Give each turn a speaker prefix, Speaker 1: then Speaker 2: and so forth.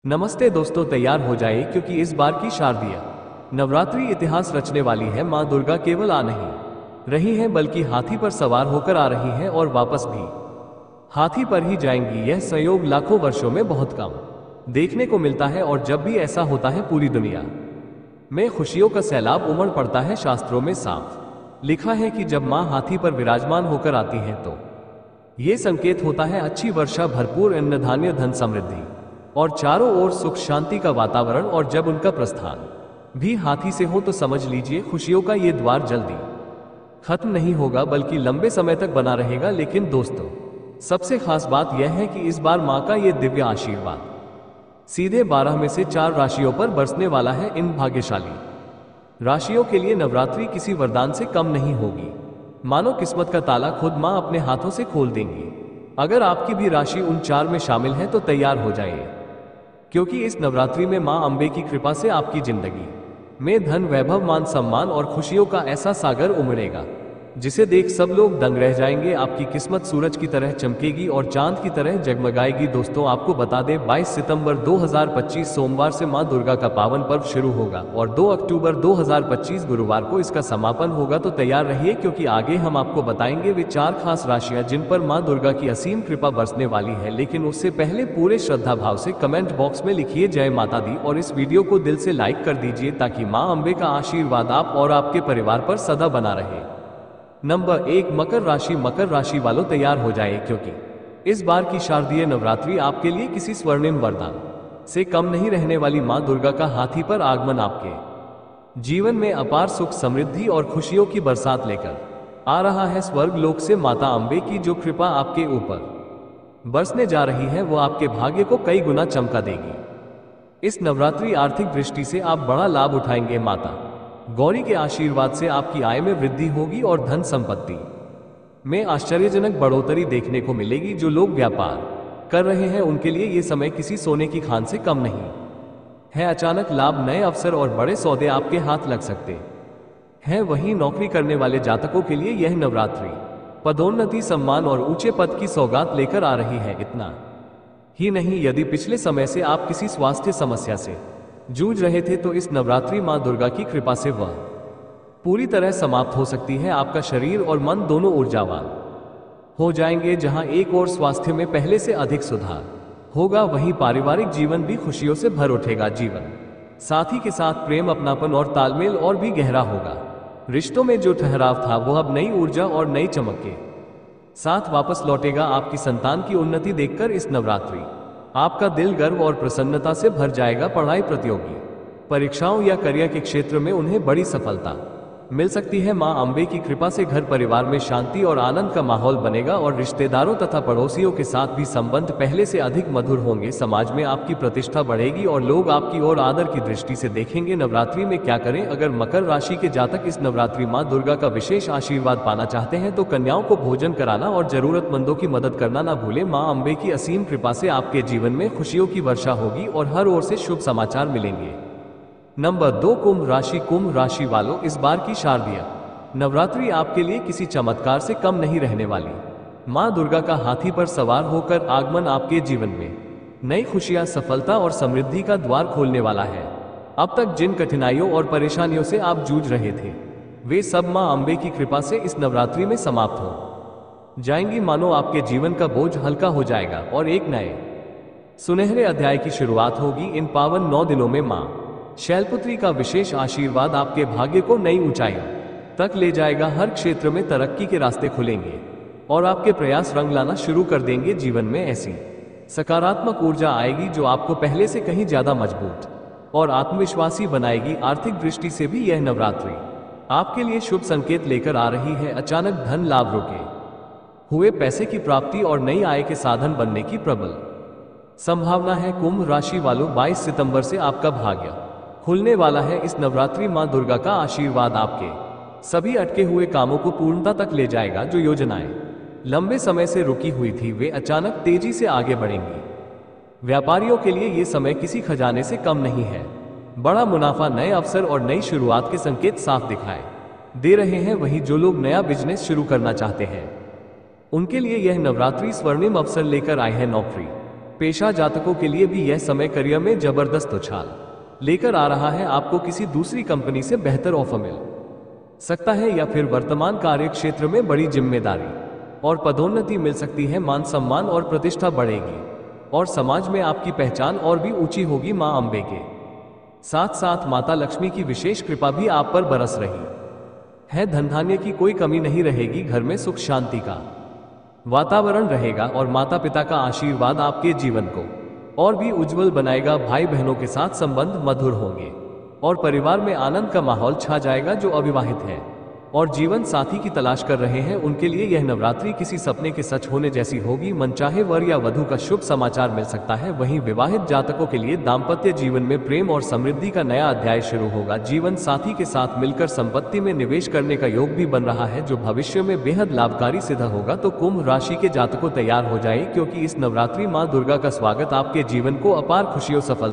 Speaker 1: नमस्ते दोस्तों, तैयार हो जाए क्योंकि इस बार की शारदीय नवरात्रि इतिहास रचने वाली है। मां दुर्गा केवल आ नहीं रही हैं बल्कि हाथी पर सवार होकर आ रही हैं और वापस भी हाथी पर ही जाएंगी। यह संयोग लाखों वर्षों में बहुत कम देखने को मिलता है और जब भी ऐसा होता है पूरी दुनिया में खुशियों का सैलाब उमड़ पड़ता है। शास्त्रों में साफ लिखा है कि जब मां हाथी पर विराजमान होकर आती हैं तो ये संकेत होता है अच्छी वर्षा, भरपूर अन्न धान्य, धन समृद्धि और चारों ओर सुख शांति का वातावरण। और जब उनका प्रस्थान भी हाथी से हो तो समझ लीजिए खुशियों का ये द्वार जल्दी खत्म नहीं होगा बल्कि लंबे समय तक बना रहेगा। लेकिन दोस्तों, सबसे खास बात यह है कि इस बार मां का ये दिव्य आशीर्वाद सीधे 12 में से 4 राशियों पर बरसने वाला है। इन भाग्यशाली राशियों के लिए नवरात्रि किसी वरदान से कम नहीं होगी। मानो किस्मत का ताला खुद मां अपने हाथों से खोल देंगी। अगर आपकी भी राशि उन 4 में शामिल है तो तैयार हो जाइए, क्योंकि इस नवरात्रि में मां अंबे की कृपा से आपकी जिंदगी में धन, वैभव, मान सम्मान और खुशियों का ऐसा सागर उमड़ेगा जिसे देख सब लोग दंग रह जाएंगे। आपकी किस्मत सूरज की तरह चमकेगी और चांद की तरह जगमगाएगी। दोस्तों, आपको बता दें 22 सितंबर 2025 सोमवार से मां दुर्गा का पावन पर्व शुरू होगा और 2 अक्टूबर 2025 गुरुवार को इसका समापन होगा। तो तैयार रहिए क्योंकि आगे हम आपको बताएंगे वे 4 खास राशियां जिन पर मां दुर्गा की असीम कृपा बरसने वाली है। लेकिन उससे पहले पूरे श्रद्धा भाव से कमेंट बॉक्स में लिखिए जय माता दी और इस वीडियो को दिल से लाइक कर दीजिए ताकि मां अंबे का आशीर्वाद आप और आपके परिवार पर सदा बना रहे। नंबर 1, मकर राशि। मकर राशि वालों तैयार हो जाए क्योंकि इस बार की शारदीय नवरात्रि आपके लिए किसी स्वर्णिम वरदान से कम नहीं रहने वाली। मां दुर्गा का हाथी पर आगमन आपके जीवन में अपार सुख, समृद्धि और खुशियों की बरसात लेकर आ रहा है। स्वर्ग लोक से माता अंबे की जो कृपा आपके ऊपर बरसने जा रही है वो आपके भाग्य को कई गुना चमका देगी। इस नवरात्रि आर्थिक दृष्टि से आप बड़ा लाभ उठाएंगे। माता गौरी के आशीर्वाद से आपकी आय में वृद्धि होगी और धन संपत्ति में आश्चर्यजनक बढ़ोतरी देखने को मिलेगी। जो लोग व्यापार कर रहे हैं उनके लिए ये समय किसी सोने की खान से कम नहीं है। अचानक लाभ, नए अवसर और बड़े सौदे आपके हाथ लग सकते हैं। वहीं नौकरी करने वाले जातकों के लिए यह नवरात्रि पदोन्नति, सम्मान और ऊंचे पद की सौगात लेकर आ रही है। इतना ही नहीं, यदि पिछले समय से आप किसी स्वास्थ्य समस्या से जूझ रहे थे तो इस नवरात्रि मां दुर्गा की कृपा से वह पूरी तरह समाप्त हो सकती है। आपका शरीर और मन दोनों ऊर्जावान हो जाएंगे। जहां एक और स्वास्थ्य में पहले से अधिक सुधार होगा, वहीं पारिवारिक जीवन भी खुशियों से भर उठेगा। जीवन साथी के साथ प्रेम, अपनापन और तालमेल और भी गहरा होगा। रिश्तों में जो ठहराव था वो अब नई ऊर्जा और नई चमक के साथ वापस लौटेगा। आपकी संतान की उन्नति देखकर इस नवरात्रि आपका दिल गर्व और प्रसन्नता से भर जाएगा। पढ़ाई, प्रतियोगी परीक्षाओं या करियर के क्षेत्र में उन्हें बड़ी सफलता मिल सकती है। मां अंबे की कृपा से घर परिवार में शांति और आनंद का माहौल बनेगा और रिश्तेदारों तथा पड़ोसियों के साथ भी संबंध पहले से अधिक मधुर होंगे। समाज में आपकी प्रतिष्ठा बढ़ेगी और लोग आपकी ओर आदर की दृष्टि से देखेंगे। नवरात्रि में क्या करें? अगर मकर राशि के जातक इस नवरात्रि मां दुर्गा का विशेष आशीर्वाद पाना चाहते हैं तो कन्याओं को भोजन कराना और जरूरतमंदों की मदद करना ना भूलें। मां अंबे की असीम कृपा से आपके जीवन में खुशियों की वर्षा होगी और हर ओर से शुभ समाचार मिलेंगे। नंबर 2, कुंभ राशि। कुंभ राशि वालों, इस बार की शारदीय नवरात्रि आपके लिए किसी चमत्कार से कम नहीं रहने वाली। मां दुर्गा का हाथी पर सवार होकर आगमन आपके जीवन में नई खुशियां, सफलता और समृद्धि का द्वार खोलने वाला है। अब तक जिन कठिनाइयों और परेशानियों से आप जूझ रहे थे वे सब मां अंबे की कृपा से इस नवरात्रि में समाप्त हो जाएंगी। मानो आपके जीवन का बोझ हल्का हो जाएगा और एक नए सुनहरे अध्याय की शुरुआत होगी। इन पावन 9 दिनों में मां शैलपुत्री का विशेष आशीर्वाद आपके भाग्य को नई ऊंचाइयों तक ले जाएगा। हर क्षेत्र में तरक्की के रास्ते खुलेंगे और आपके प्रयास रंग लाना शुरू कर देंगे। जीवन में ऐसी सकारात्मक ऊर्जा आएगी जो आपको पहले से कहीं ज्यादा मजबूत और आत्मविश्वासी बनाएगी। आर्थिक दृष्टि से भी यह नवरात्रि आपके लिए शुभ संकेत लेकर आ रही है। अचानक धन लाभ, रुके हुए पैसे की प्राप्ति और नई आय के साधन बनने की प्रबल संभावना है। कुंभ राशि वालों, 22 सितंबर से आपका भाग्य खुलने वाला है। इस नवरात्रि मां दुर्गा का आशीर्वाद आपके सभी अटके हुए कामों को पूर्णता तक ले जाएगा। जो योजनाएं लंबे समय से रुकी हुई थी वे अचानक तेजी से आगे बढ़ेंगी। व्यापारियों के लिए ये समय किसी खजाने से कम नहीं है। बड़ा मुनाफा, नए अवसर और नई शुरुआत के संकेत साफ दिखाई दे रहे हैं। वहीं जो लोग नया बिजनेस शुरू करना चाहते हैं उनके लिए यह नवरात्रि स्वर्णिम अवसर लेकर आए हैं। नौकरी पेशा जातकों के लिए भी यह समय करियर में जबरदस्त उछाल लेकर आ रहा है। आपको किसी दूसरी कंपनी से बेहतर ऑफर मिल सकता है या फिर वर्तमान कार्य क्षेत्र में बड़ी जिम्मेदारी और पदोन्नति मिल सकती है। मान सम्मान और प्रतिष्ठा बढ़ेगी और समाज में आपकी पहचान और भी ऊंची होगी। मां अंबे के साथ साथ माता लक्ष्मी की विशेष कृपा भी आप पर बरस रही है। धन धान्य की कोई कमी नहीं रहेगी। घर में सुख शांति का वातावरण रहेगा और माता पिता का आशीर्वाद आपके जीवन को और भी उज्जवल बनाएगा। भाई बहनों के साथ संबंध मधुर होंगे और परिवार में आनंद का माहौल छा जाएगा। जो अविवाहित हैं और जीवन साथी की तलाश कर रहे हैं उनके लिए यह नवरात्रि किसी सपने के सच होने जैसी होगी। मनचाहे वर या वधू का शुभ समाचार मिल सकता है। वहीं विवाहित जातकों के लिए दाम्पत्य जीवन में प्रेम और समृद्धि का नया अध्याय शुरू होगा। जीवन साथी के साथ मिलकर संपत्ति में निवेश करने का योग भी बन रहा है जो भविष्य में बेहद लाभकारी सिद्ध होगा। तो कुंभ राशि के जातकों तैयार हो जाए क्योंकि इस नवरात्रि मां दुर्गा का स्वागत आपके जीवन को अपार खुशियों सफल